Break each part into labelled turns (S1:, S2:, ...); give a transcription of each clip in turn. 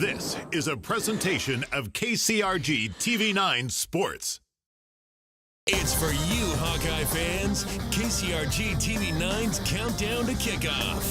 S1: This is a presentation of KCRG TV9 Sports.
S2: It's for you, Hawkeye fans. KCRG TV9's Countdown to Kickoff.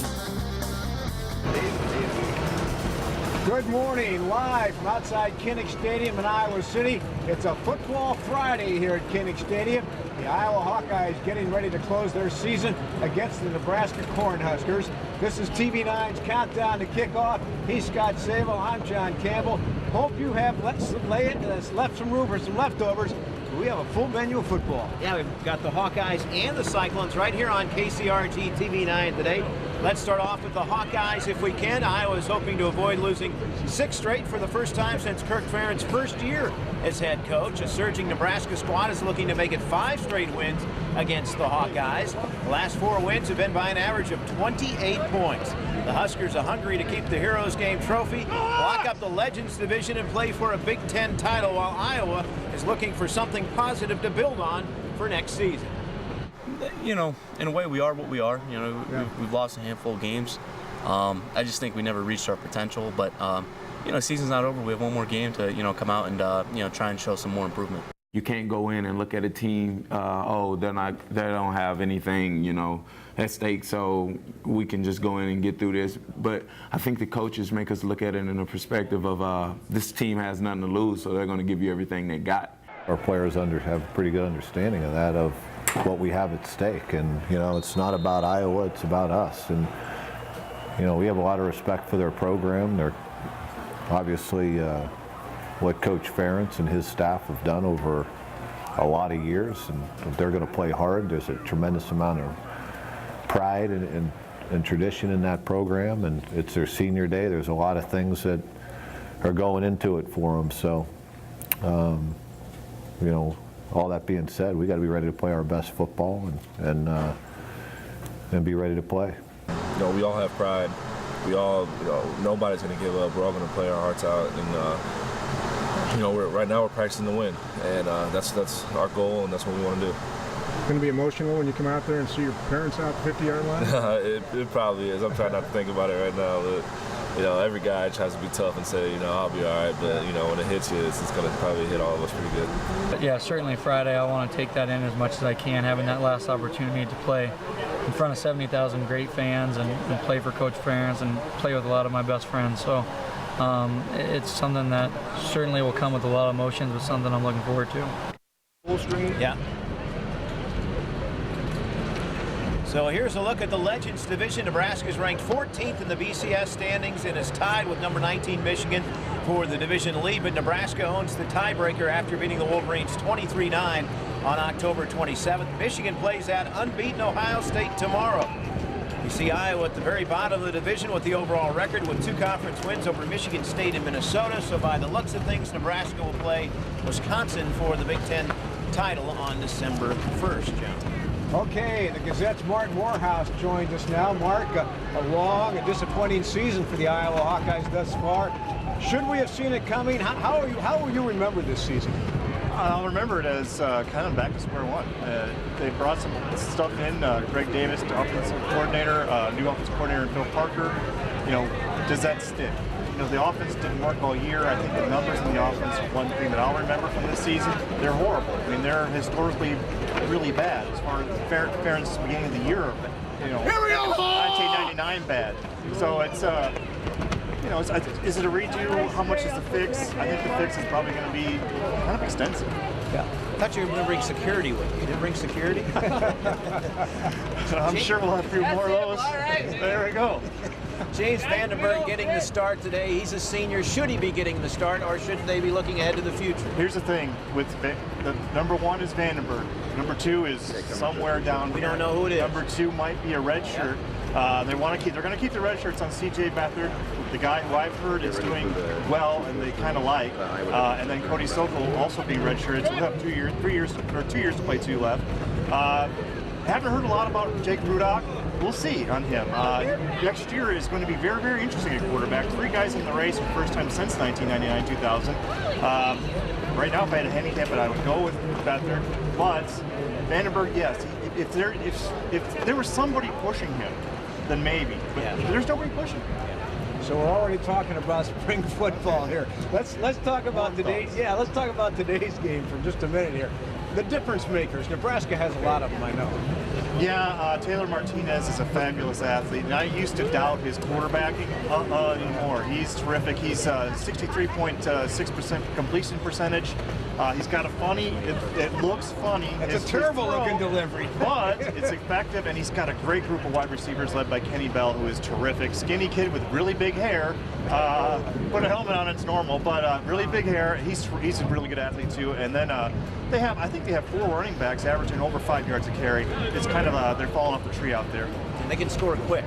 S3: Good morning, live from outside Kinnick Stadium in Iowa City. It's a football Friday here at Kinnick Stadium. The Iowa Hawkeyes getting ready to close their season against the Nebraska Cornhuskers. This is TV9's Countdown to Kickoff. He's Scott Sable, I'm John Campbell. Hope you have left some room for some leftovers. We have a full menu of football.
S4: Yeah, we've got the Hawkeyes and the Cyclones right here on KCRG TV9 today. Let's start off with the Hawkeyes if we can. Iowa is hoping to avoid losing 6 straight for the first time since Kirk Ferentz' first year as head coach. A surging Nebraska squad is looking to make it 5 straight wins against the Hawkeyes. The last 4 wins have been by an average of 28 points. The Huskers are hungry to keep the Heroes Game trophy, lock up the Legends division, and play for a Big Ten title, while Iowa is looking for something positive to build on for next season.
S5: You know, in a way, we are what we are. You know, we've lost a handful of games. I just think we never reached our potential. But you know, the season's not over. We have one more game to come out and try and show some more improvement.
S6: You can't go in and look at a team. They don't have anything at stake, so we can just go in and get through this. But I think the coaches make us look at it in a perspective of this team has nothing to lose, so they're going to give you everything they got.
S7: Our players have a pretty good understanding of that, of what we have at stake, and it's not about Iowa, it's about us. And we have a lot of respect for their program. They're obviously what Coach Ferentz and his staff have done over a lot of years, and they're going to play hard. There's a tremendous amount of pride and tradition in that program, and it's their senior day. There's a lot of things that are going into it for them. So all that being said, we got to be ready to play our best football and be ready to play.
S8: We all have pride. We all, nobody's going to give up. We're all going to play our hearts out, and right now we're practicing to win, and that's our goal, and that's what we want to do.
S3: Going to be emotional when you come out there and see your parents out the 50-yard line?
S8: It probably is. I'm trying not to think about it right now. But, every guy tries to be tough and say, I'll be all right. But, when it hits you, it's going to probably hit all of us pretty good.
S9: But yeah, certainly Friday, I want to take that in as much as I can, having that last opportunity to play in front of 70,000 great fans and play for Coach Ferentz and play with a lot of my best friends. So it's something that certainly will come with a lot of emotions, but something I'm looking forward to.
S3: Full screen?
S4: Yeah. So here's a look at the Legends division. Nebraska is ranked 14th in the BCS standings and is tied with number 19 Michigan for the division lead, but Nebraska owns the tiebreaker after beating the Wolverines 23-9 on October 27th. Michigan plays at unbeaten Ohio State tomorrow. You see Iowa at the very bottom of the division with the overall record, with 2 conference wins over Michigan State and Minnesota. So by the looks of things, Nebraska will play Wisconsin for the Big Ten title on December 1st, John.
S3: Okay, the Gazette's Mark Morehouse joins us now. Mark, a long and disappointing season for the Iowa Hawkeyes thus far. Should we have seen it coming? How will you remember this season?
S10: I'll remember it as kind of back to square one. They brought some stuff in. Greg Davis, the offensive coordinator, new offensive coordinator Phil Parker. Does that stick? The offense didn't work all year. I think the numbers in the offense, one thing that I'll remember from this season, they're horrible. I mean, they're historically really bad as far as Ferentz's beginning of the year. Here we go! 1999 bad. So it's is it a redo? How much is the fix? I think the fix is probably going to be kind of extensive.
S4: Yeah. I thought you were going to bring security with you. You didn't bring security?
S10: I'm sure we'll have a few more of those.
S4: All right.
S10: There we go.
S4: James Vandenberg getting the start today. He's a senior. Should he be getting the start, or should they be looking ahead to the future?
S10: Here's the thing. With the number 1 is Vandenberg. Number 2 is somewhere down here.
S4: We don't know who it is.
S10: Number 2 might be a red shirt. They're going to keep the red shirts on C.J. Beathard, the guy who I've heard is doing well and they kind of like. And then Cody Sokol will also be red shirts. We'll have 2 years to play 2 left. Haven't heard a lot about Jake Rudock. We'll see on him. Next year is going to be very, very interesting at quarterback. 3 guys in the race for the first time since 1999-2000. Right now, if I had a handicap, I would go with Beathard. But Vandenberg, yes. If there was somebody pushing him, then maybe. But there's nobody pushing him.
S3: So we're already talking about spring football here. Let's talk about today's game for just a minute here. The difference makers. Nebraska has a lot of them, I know.
S10: Yeah, Taylor Martinez is a fabulous athlete, and I used to doubt his quarterbacking anymore. He's terrific. He's 63.6% completion percentage. He's got a funny, it looks funny.
S3: It's a terrible looking delivery.
S10: But it's effective, and he's got a great group of wide receivers led by Kenny Bell, who is terrific. Skinny kid with really big hair. Put a helmet on, it's normal, but really big hair. He's a really good athlete too. And then I think they have 4 running backs averaging over 5 yards a carry. It's kind of they're falling off the tree out there.
S4: And they can score quick.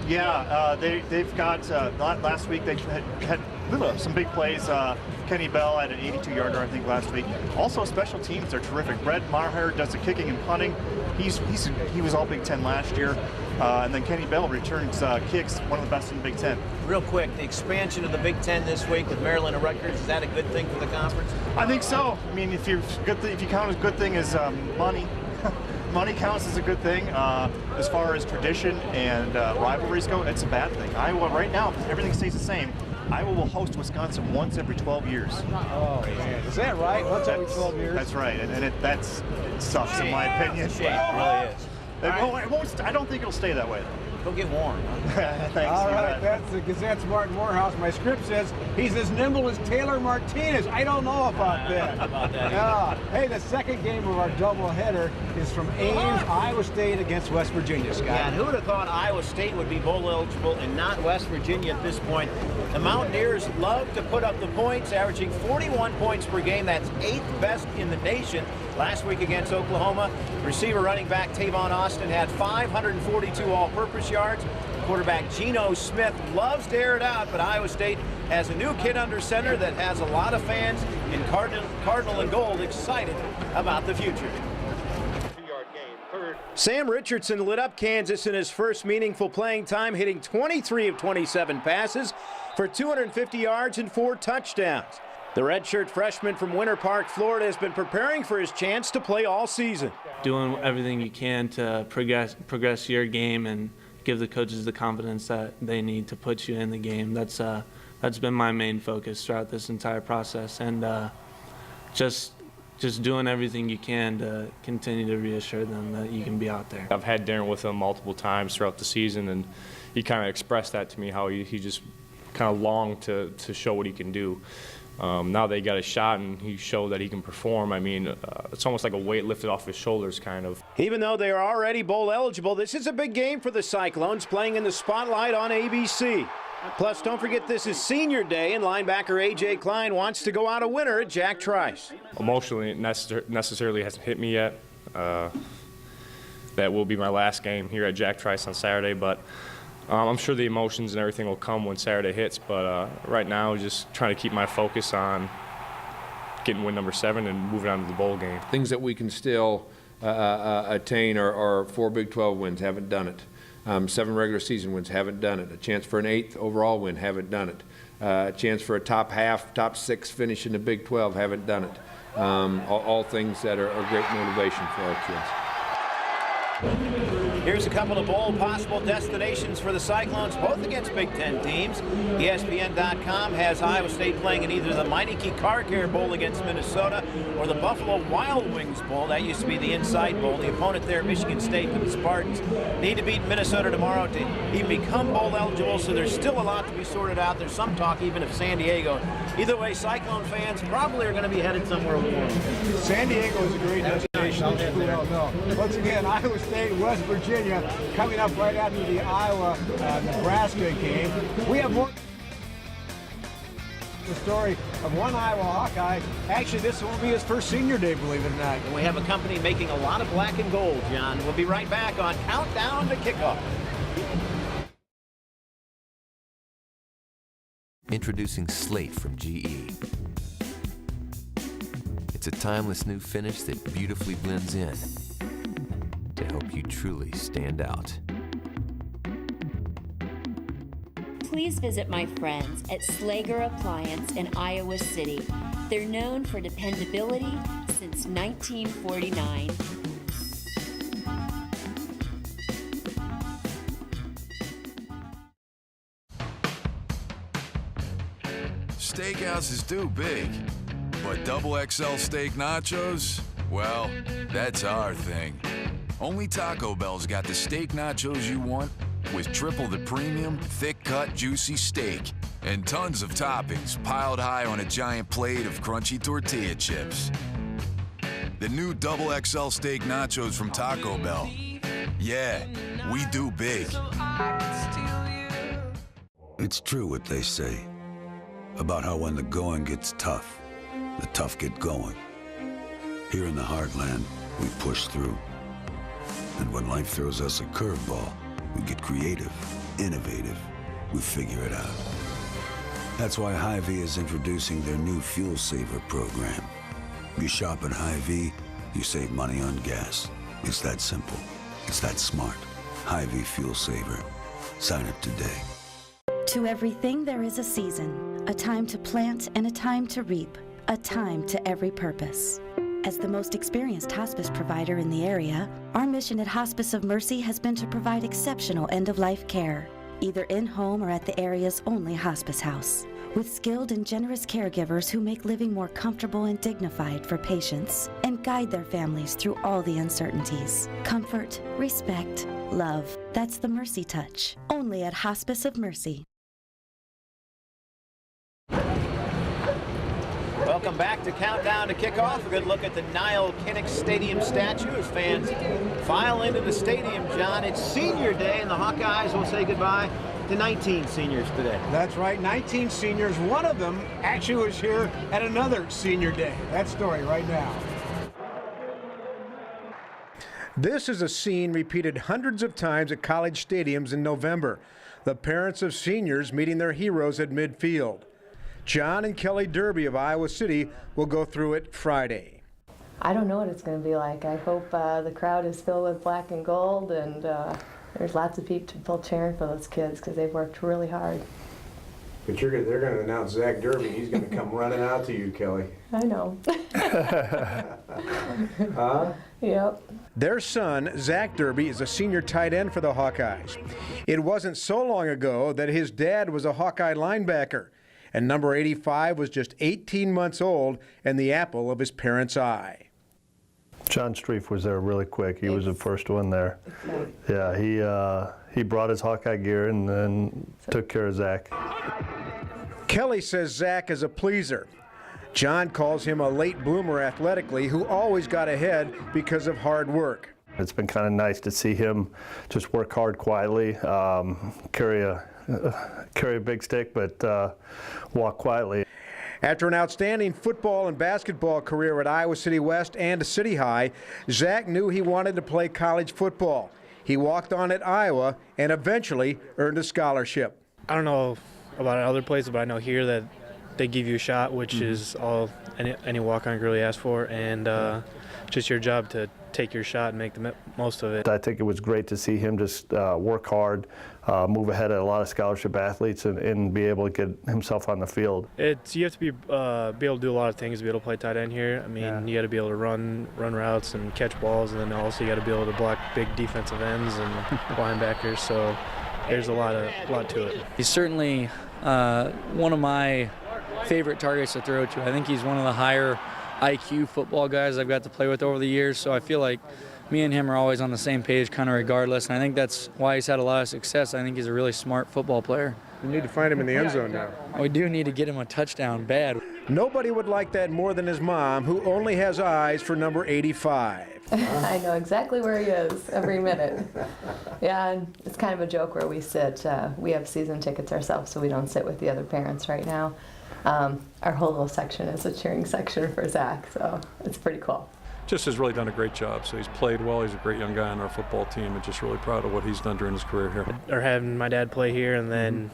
S10: Yeah, they've got last week they had some big plays. Kenny Bell had an 82-yarder, I think, last week. Also, special teams are terrific. Brett Maher does the kicking and punting. He was all Big Ten last year. And then Kenny Bell returns kicks, one of the best in the Big Ten.
S4: Real quick, the expansion of the Big Ten this week with Maryland and Rutgers, is that a good thing for the conference?
S10: I think so. I mean, if you count as good thing as money, money counts as a good thing. As far as tradition and rivalries go, it's a bad thing. Iowa, right now, if everything stays the same, Iowa will host Wisconsin once every 12 years.
S3: Oh, man. Is that right? Once every 12 years?
S10: That's right. And it sucks, in my opinion.
S4: It's a shame. It really is.
S10: I don't think it'll stay that way, though.
S4: Go get warm.
S10: Thanks.
S3: All right, that's the Gazette's Martin Morehouse. My script says he's as nimble as Taylor Martinez. I don't know about that. Hey, the second game of our doubleheader is from Ames, Iowa State against West Virginia, Scott.
S4: Yeah, and who would have thought Iowa State would be bowl eligible and not West Virginia at this point? The Mountaineers love to put up the points, averaging 41 points per game. That's 8th best in the nation. Last week against Oklahoma, receiver running back Tavon Austin had 542 all-purpose yards. Quarterback Geno Smith loves to air it out, but Iowa State has a new kid under center that has a lot of fans in Cardinal and Gold excited about the future. Sam Richardson lit up Kansas in his first meaningful playing time, hitting 23 of 27 passes for 250 yards and 4 touchdowns. The redshirt freshman from Winter Park, Florida, has been preparing for his chance to play all season.
S11: Doing everything you can to progress your game and give the coaches the confidence that they need to put you in the game. That's been my main focus throughout this entire process, and just doing everything you can to continue to reassure them that you can be out there.
S12: I've had dinner with him multiple times throughout the season, and he kind of expressed that to me, how he just kind of longed to show what he can do. Now they got a shot and he showed that he can perform. I mean, it's almost like a weight lifted off his shoulders, kind of.
S4: Even though they are already bowl eligible, this is a big game for the Cyclones, playing in the spotlight on ABC. Plus, don't forget this is senior day, and linebacker A.J. Klein wants to go out a winner at Jack Trice.
S12: Emotionally, it necessarily hasn't hit me yet. That will be my last game here at Jack Trice on Saturday, but I'm sure the emotions and everything will come when Saturday hits, but right now just trying to keep my focus on getting win number 7 and moving on to the bowl game.
S13: Things that we can still attain are 4 Big 12 wins, haven't done it. 7 regular season wins, haven't done it. A chance for an 8th overall win, haven't done it. A chance for a top 6 finish in the Big 12, haven't done it. All things that are great motivation for our kids.
S4: Here's a couple of bold possible destinations for the Cyclones, both against Big Ten teams. ESPN.com has Iowa State playing in either the Meineke Car Care Bowl against Minnesota or the Buffalo Wild Wings Bowl. That used to be the Inside Bowl. The opponent there, Michigan State, but the Spartans need to beat Minnesota tomorrow to even become bowl eligible, so there's still a lot to be sorted out. There's some talk even of San Diego. Either way, Cyclone fans probably are going to be headed somewhere warm.
S3: San Diego is a great destination. Once again, Iowa State, West Virginia, coming up right after the Iowa-Nebraska game. We have more. The story of one Iowa Hawkeye. Actually, this will be his first senior day, believe it or not.
S4: And we have a company making a lot of black and gold, John. We'll be right back on Countdown to Kickoff.
S14: Introducing Slate from GE. It's a timeless new finish that beautifully blends in to help you truly stand out.
S15: Please visit my friends at Slager Appliance in Iowa City. They're known for dependability since 1949.
S16: Steakhouses do big, but double XL steak nachos, well, that's our thing. Only Taco Bell's got the steak nachos you want with triple the premium, thick-cut, juicy steak and tons of toppings piled high on a giant plate of crunchy tortilla chips. The new double XL steak nachos from Taco Bell. Yeah, we do big.
S17: It's true what they say about how when the going gets tough, the tough get going. Here in the heartland, we push through. And when life throws us a curveball, we get creative, innovative, we figure it out. That's why Hy-Vee is introducing their new Fuel Saver program. You shop at Hy-Vee, you save money on gas. It's that simple. It's that smart. Hy-Vee Fuel Saver. Sign up today.
S18: To everything there is a season, a time to plant and a time to reap, a time to every purpose. As the most experienced hospice provider in the area, our mission at Hospice of Mercy has been to provide exceptional end-of-life care, either in-home or at the area's only hospice house, with skilled and generous caregivers who make living more comfortable and dignified for patients and guide their families through all the uncertainties. Comfort, respect, love. That's the Mercy Touch, only at Hospice of Mercy.
S4: Welcome back to Countdown to Kickoff. A good look at the Niall Kinnick Stadium statue as fans file into the stadium, John. It's senior day, and the Hawkeyes will say goodbye to 19 seniors today.
S3: That's right, 19 seniors. One of them actually was here at another senior day. That story right now. This is a scene repeated hundreds of times at college stadiums in November. The parents of seniors meeting their heroes at midfield. John and Kelly Derby of Iowa City will go through it Friday.
S19: I don't know what it's going to be like. I hope the crowd is filled with black and gold, and there's lots of people cheering for those kids because they've worked really hard.
S3: But they're going to announce Zach Derby. He's going to come running out to you, Kelly.
S19: I know.
S3: Huh?
S19: Yep.
S3: Their son, Zach Derby, is a senior tight end for the Hawkeyes. It wasn't so long ago that his dad was a Hawkeye linebacker, and number 85 was just 18 months old and the apple of his parents' eye.
S20: John Streif was there really quick. He was the first one there. Yeah, he brought his Hawkeye gear and then took care of Zach.
S3: Kelly says Zach is a pleaser. John calls him a late bloomer athletically who always got ahead because of hard work.
S20: It's been kind of nice to see him just work hard quietly, carry a big stick, but walk quietly.
S3: After an outstanding football and basketball career at Iowa City West and City High, Zach knew he wanted to play college football. He walked on at Iowa and eventually earned a scholarship.
S21: I don't know about other places, but I know here that they give you a shot, which is all any walk-on can really ask for, and just your job to take your shot and make the most of it.
S20: I think it was great to see him just work hard, move ahead of a lot of scholarship athletes, and be able to get himself on the field.
S21: You have to be able to do a lot of things to be able to play tight end here. I mean, you got to be able to run routes and catch balls, and then also you got to be able to block big defensive ends and linebackers. So there's a lot to it.
S9: He's certainly one of my favorite targets to throw to. I think he's one of the higher IQ football guys I've got to play with over the years, so I feel like me and him are always on the same page kind of regardless, and I think that's why he's had a lot of success. I think he's a really smart football player.
S3: You need to find him in the end zone now.
S9: We do need to get him a touchdown bad.
S3: Nobody would like that more than his mom, who only has eyes for number 85.
S19: I know exactly where he is every minute. Yeah, and it's kind of a joke where we sit. We have season tickets ourselves, so we don't sit with the other parents right now. Our whole little section is a cheering section for Zach, so it's pretty cool.
S22: Just has really done a great job. So he's played well. He's a great young guy on our football team, and just really proud of what he's done during his career here.
S21: Or having my dad play here, and then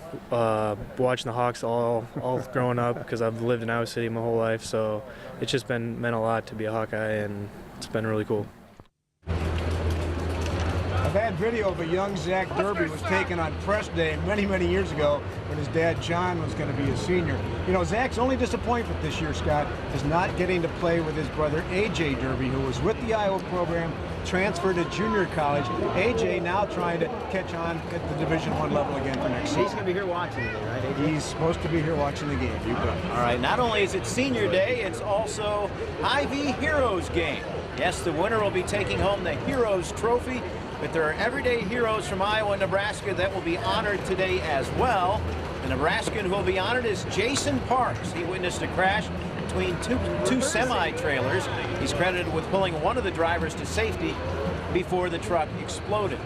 S21: watching the Hawks all growing up, because I've lived in Iowa City my whole life. So it's just meant a lot to be a Hawkeye, and it's been really cool.
S3: that video of a young Zach Derby was taken on press day many, many years ago when his dad John was going to be a senior. You know, Zach's only disappointment this year, Scott, is not getting to play with his brother AJ Derby, who was with the Iowa program, transferred to junior college. AJ now trying to catch on at the Division I level again for next season.
S4: He's going to be here watching today, right, AJ?
S3: He's supposed to be here watching the game. You bet.
S4: All right, not only is it senior day, it's also Ivy Heroes game. Yes, the winner will be taking home the Heroes Trophy, but there are everyday heroes from Iowa and Nebraska that will be honored today as well. The Nebraskan who will be honored is Jason Parks. He witnessed a crash between two semi-trailers. He's credited with pulling one of the drivers to safety before the truck exploded.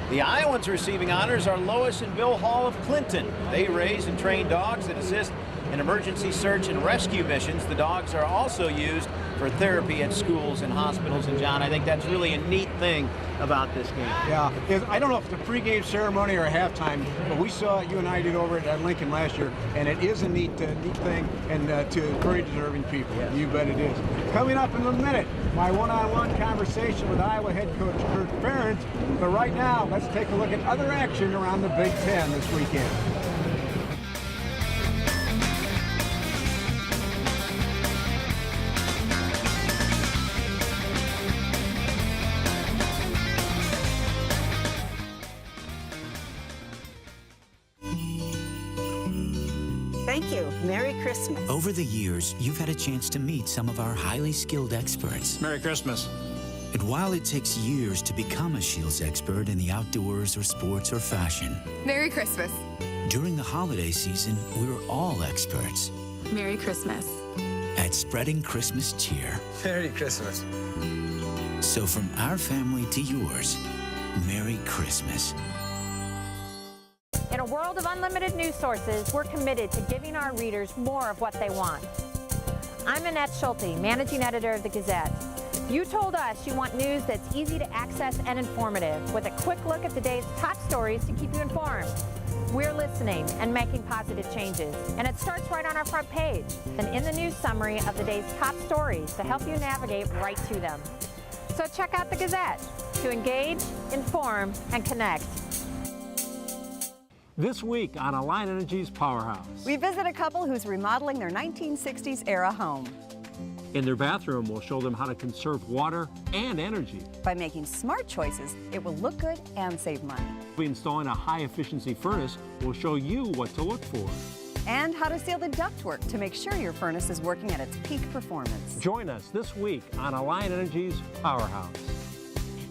S4: The Iowans receiving honors are Lois and Bill Hall of Clinton. They raise and train dogs that assist in emergency search and rescue missions. The dogs are also used for therapy at schools and hospitals. And John, I think that's really a neat thing about this game.
S3: Yeah, I don't know if it's a pregame ceremony or a halftime, but we saw it, you and I did over at Lincoln last year, and it is a neat thing and to very deserving people. Yes. You bet it is. Coming up in a minute, my one-on-one conversation with Iowa head coach Kirk Ferentz. But right now, let's take a look at other action around the Big Ten this weekend.
S1: Thank you. Merry Christmas.
S2: Over the years, you've had a chance to meet some of our highly skilled experts.
S23: Merry Christmas.
S2: And while it takes years to become a Shields expert in the outdoors or sports or fashion,
S24: Merry Christmas.
S2: during the holiday season, we're all experts
S24: Merry Christmas.
S2: at spreading Christmas cheer.
S23: Merry Christmas.
S2: So from our family to yours, Merry Christmas.
S25: In a world of unlimited news sources, we're committed to giving our readers more of what they want. I'm Annette Schulte, managing editor of the Gazette. You told us you want news that's easy to access and informative, with a quick look at the day's top stories to keep you informed. We're listening and making positive changes, and it starts right on our front page and in the news summary of the day's top stories to help you navigate right to them. So check out the Gazette to engage, inform, and connect.
S3: This week on Alliant Energy's Powerhouse.
S26: We visit a couple who's remodeling their 1960s era home.
S3: In their bathroom, we'll show them how to conserve water and energy.
S26: By making smart choices, it will look good and save money.
S3: By installing a high-efficiency furnace, we'll show you what to look for.
S26: And how to seal the ductwork to make sure your furnace is working at its peak performance.
S3: Join us this week on Alliant Energy's Powerhouse.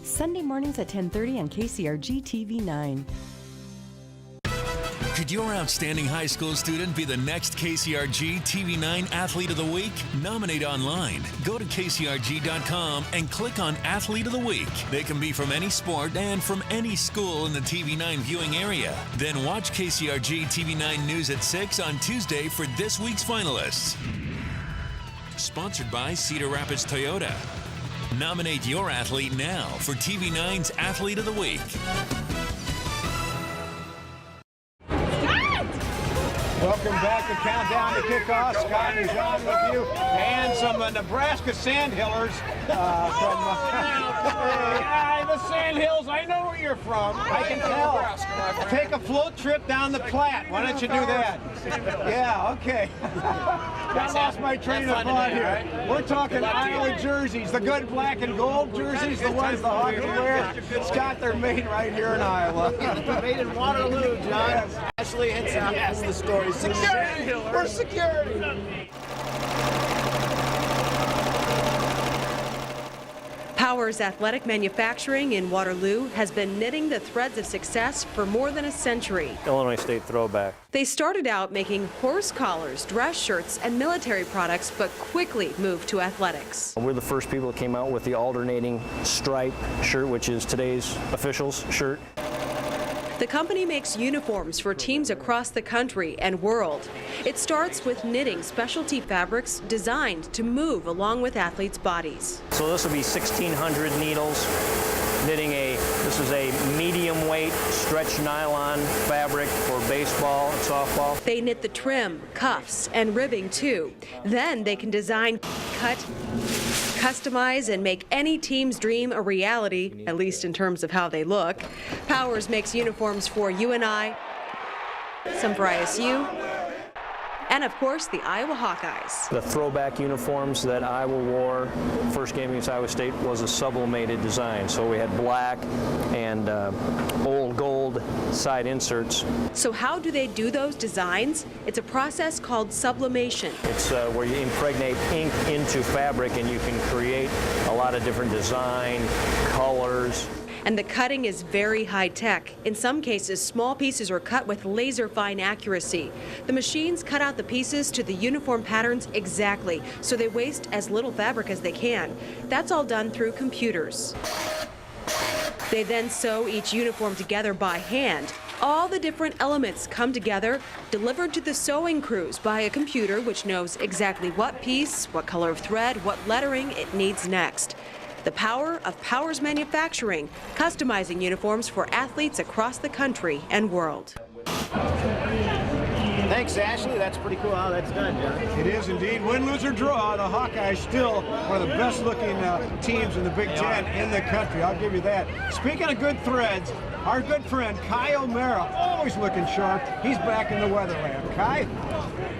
S27: Sunday mornings at 10:30 on KCRG TV 9.
S28: Could your outstanding high school student be the next KCRG TV9 Athlete of the Week? Nominate online. Go to kcrg.com and click on Athlete of the Week. They can be from any sport and from any school in the TV9 viewing area. Then watch KCRG TV9 News at 6 on Tuesday for this week's finalists. Sponsored by Cedar Rapids Toyota. Nominate your athlete now for TV9's Athlete of the Week.
S3: Welcome back to Countdown to Kickoff. Scott and John with you, and some Nebraska Sandhillers from the Sandhills. I know where you're from. I can tell. Take a float trip down the Platte. Why don't you do that? Yeah, okay. I lost my train of thought here. We're talking Iowa jerseys, the good black and gold jerseys, the ones the hockey wear. Scott, they're made right here in Iowa.
S4: Made in Waterloo, John.
S3: Yes.
S4: Ashley Henson has the story. Security! For security!
S29: Powers Athletic Manufacturing in Waterloo has been knitting the threads of success for more than a century.
S30: Illinois State throwback.
S29: They started out making horse collars, dress shirts, and military products, but quickly moved to athletics.
S30: We're the first people that came out with the alternating stripe shirt, which is today's officials shirt.
S29: The company makes uniforms for teams across the country and world. It starts with knitting specialty fabrics designed to move along with athletes' bodies.
S30: So this will be 1,600 needles, knitting this is a medium weight stretch nylon fabric for baseball and softball.
S29: They knit the trim, cuffs, and ribbing too. Then they can design cut, customize and make any team's dream a reality, at least in terms of how they look. Powers makes uniforms for UNI, some for ISU, and of course the Iowa Hawkeyes.
S30: The throwback uniforms that Iowa wore first game against Iowa State was a sublimated design. So we had black and old gold side inserts.
S29: So how do they do those designs? It's a process called sublimation.
S30: It's where you impregnate ink into fabric and you can create a lot of different design, colors.
S29: And the cutting is very high tech. In some cases, small pieces are cut with laser fine accuracy. The machines cut out the pieces to the uniform patterns exactly, so they waste as little fabric as they can. That's all done through computers. They then sew each uniform together by hand. All the different elements come together, delivered to the sewing crews by a computer which knows exactly what piece, what color of thread, what lettering it needs next. The power of Powers Manufacturing, customizing uniforms for athletes across the country and world.
S4: Thanks, Ashley. That's pretty cool how that's done, John.
S3: It is indeed. Win, lose, or draw, the Hawkeyes still one of the best-looking teams in the Big Ten in the country. I'll give you that. Speaking of good threads, our good friend Kai O'Mara, always looking sharp. He's back in the Weatherland. Kai?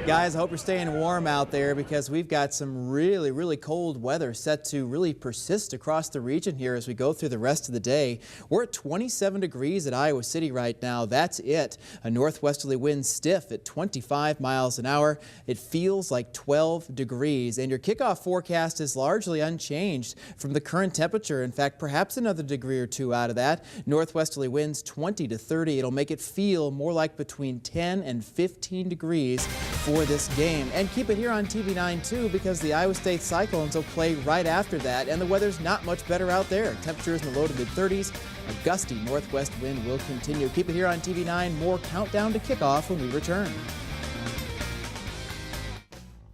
S5: Guys, I hope you're staying warm out there because we've got some really, really cold weather set to really persist across the region here as we go through the rest of the day. We're at 27 degrees at Iowa City right now. That's it. A northwesterly wind stiff at 25 miles an hour. It feels like 12 degrees. And your kickoff forecast is largely unchanged from the current temperature. In fact, perhaps another degree or two out of that. Northwesterly winds 20 to 30. It'll make it feel more like between 10 and 15 degrees for this game. And keep it here on TV9 too, because the Iowa State Cyclones will play right after that, and the weather's not much better out there. Temperatures in the low to mid 30s. A gusty northwest wind will continue. Keep it here on TV9. More countdown to kickoff when we return.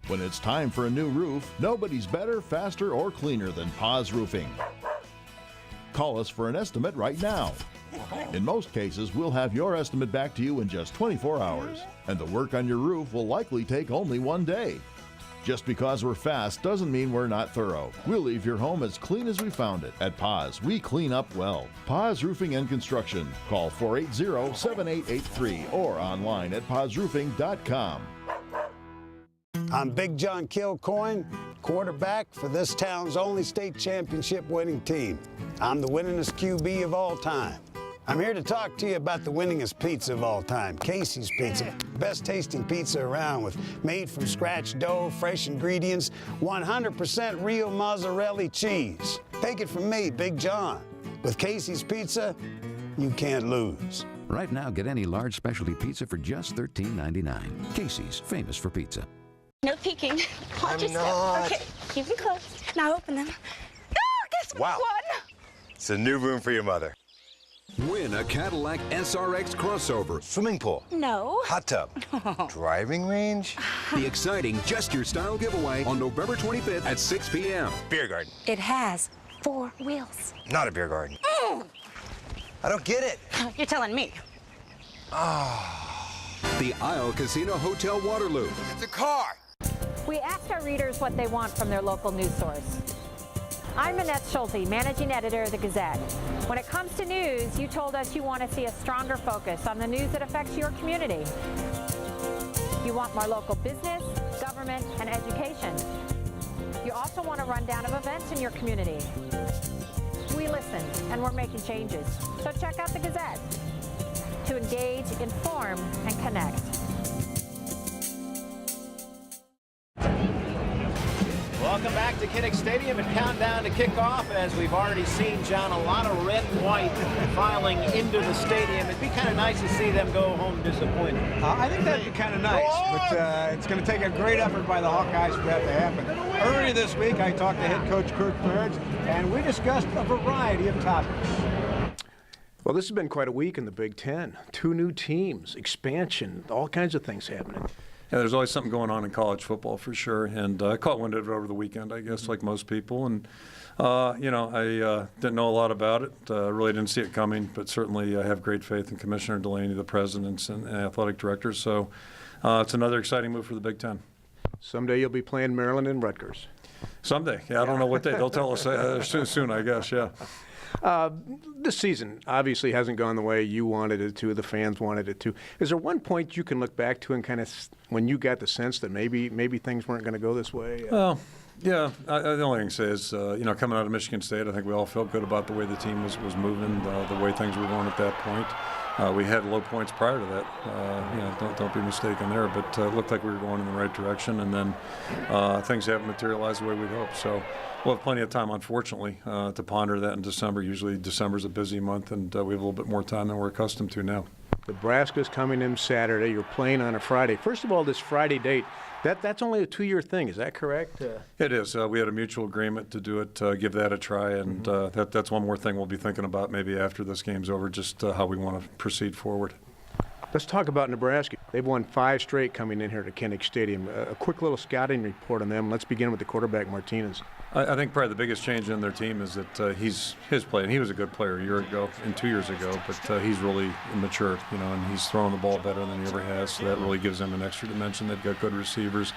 S6: When it's time for a new roof, nobody's better, faster, or cleaner than Paz Roofing. Call us for an estimate right now. In most cases, we'll have your estimate back to you in just 24 hours, and the work on your roof will likely take only one day. Just because we're fast doesn't mean we're not thorough. We'll leave your home as clean as we found it. At Paz, we clean up well. Paz Roofing and Construction. Call 480-7883 or online at pazroofing.com.
S7: I'm Big John Kilcoyne, quarterback for this town's only state championship winning team. I'm the winningest QB of all time. I'm here to talk to you about the winningest pizza of all time, Casey's Pizza. Best tasting pizza around with made from scratch dough, fresh ingredients, 100% real mozzarella cheese. Take it from me, Big John. With Casey's Pizza, you can't lose.
S8: Right now, get any large specialty pizza for just $13.99. Casey's, famous for pizza.
S10: No peeking. Watch yourself.
S11: Not.
S10: Okay, keep them closed. Now open them. Oh, guess
S11: Wow.
S10: what?
S11: It's a new room for your mother.
S12: Win a Cadillac SRX crossover.
S11: Swimming pool.
S10: No.
S11: Hot tub. Driving range.
S12: The exciting Just Your Style giveaway on November 25th at 6 p.m.
S11: Beer garden.
S10: It has 4 wheels.
S11: Not a beer garden. I don't get it.
S10: You're telling me.
S12: The Isle Casino Hotel Waterloo.
S11: It's a car.
S25: We asked our readers what they want from their local news source. I'm Annette Schulte, managing editor of the Gazette. When it comes to news, you told us you want to see a stronger focus on the news that affects your community. You want more local business, government, and education. You also want a rundown of events in your community. We listened, and we're making changes. So check out the Gazette to engage, inform, and connect.
S4: Welcome back to Kinnick Stadium and countdown to kickoff. As we've already seen, John, a lot of red and white filing into the stadium. It'd be kind of nice to see them go home disappointed.
S3: I think that'd be kind of nice, but it's going to take a great effort by the Hawkeyes for that to happen. Earlier this week, I talked to head coach Kirk Ferentz, and we discussed a variety of topics.
S13: Well, this has been quite a week in the Big Ten. 2 new teams, expansion, all kinds of things happening.
S22: Yeah, there's always something going on in college football for sure, and I caught wind of it over the weekend, I guess, like most people, and I didn't know a lot about it, really didn't see it coming, but certainly I have great faith in Commissioner Delaney, the presidents, and athletic directors, so it's another exciting move for the Big Ten.
S13: Someday you'll be playing Maryland and Rutgers.
S22: Someday. Yeah, I don't know what day. They'll tell us soon, I guess, yeah.
S13: This season obviously hasn't gone the way you wanted it to, the fans wanted it to. Is there one point you can look back to and kind of when you got the sense that maybe things weren't going to go this way?
S22: Well, yeah, the only thing I can say is, coming out of Michigan State, I think we all felt good about the way the team was moving, the way things were going at that point. We had low points prior to that. Don't be mistaken there, but it looked like we were going in the right direction, and then things haven't materialized the way we'd hoped. So we'll have plenty of time, unfortunately, to ponder that in December. Usually December's a busy month, and we have a little bit more time than we're accustomed to now.
S13: Nebraska's coming in Saturday. You're playing on a Friday. First of all, this Friday date, that's only a 2-year thing. Is that correct?
S22: It is. We had a mutual agreement to do it, give that a try, and that's one more thing we'll be thinking about maybe after this game's over, just how we want to proceed forward.
S13: Let's talk about Nebraska. They've won 5 straight coming in here to Kinnick Stadium. A quick little scouting report on them. Let's begin with the quarterback, Martinez.
S22: I think probably the biggest change in their team is that his play, and he was a good player a year ago and 2 years ago, but he's really matured, and he's throwing the ball better than he ever has, so that really gives them an extra dimension. They've got good receivers.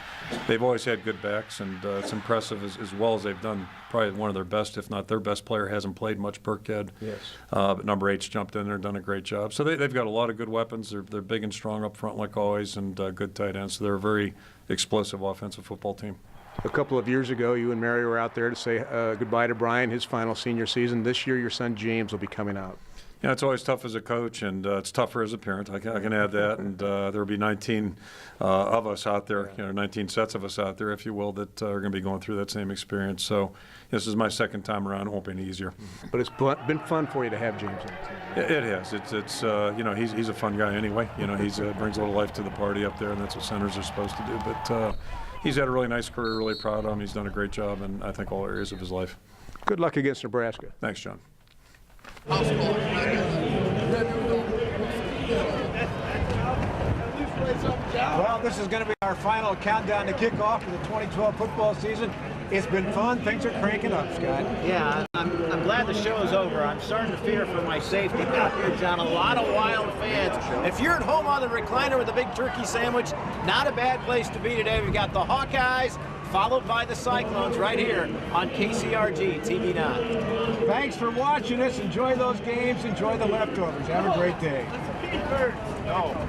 S22: They've always had good backs, and it's impressive as well as they've done. Probably one of their best, if not their best player, hasn't played much, Burkhead.
S13: Yes.
S22: But number 8's jumped in there and done a great job. So they've got a lot of good weapons. They're big and strong up front like always, and good tight ends. So they're a very explosive offensive football team.
S13: A couple of years ago, you and Mary were out there to say goodbye to Brian, his final senior season. This year, your son James will be coming out.
S22: Yeah, it's always tough as a coach, and it's tougher as a parent. I can add that, and there will be 19 of us out there, 19 sets of us out there, if you will, that are going to be going through that same experience. So this is my second time around. It won't be any easier.
S13: But it's been fun for you to have James on the team.
S22: It has. It's he's a fun guy anyway. He brings a little life to the party up there, and that's what centers are supposed to do. But he's had a really nice career. Really proud of him. He's done a great job in I think all areas of his life.
S13: Good luck against Nebraska.
S22: Thanks, John.
S3: Well, this is going to be our final countdown to kickoff for the 2012 football season. It's been fun. Things are cranking up, Scott.
S4: Yeah, I'm glad the show's over. I'm starting to fear for my safety out here, John. A lot of wild fans. If you're at home on the recliner with a big turkey sandwich, not a bad place to be today. We've got the Hawkeyes, followed by the Cyclones right here on KCRG TV 9.
S3: Thanks for watching us. Enjoy those games. Enjoy the leftovers. Have a great day.
S4: No.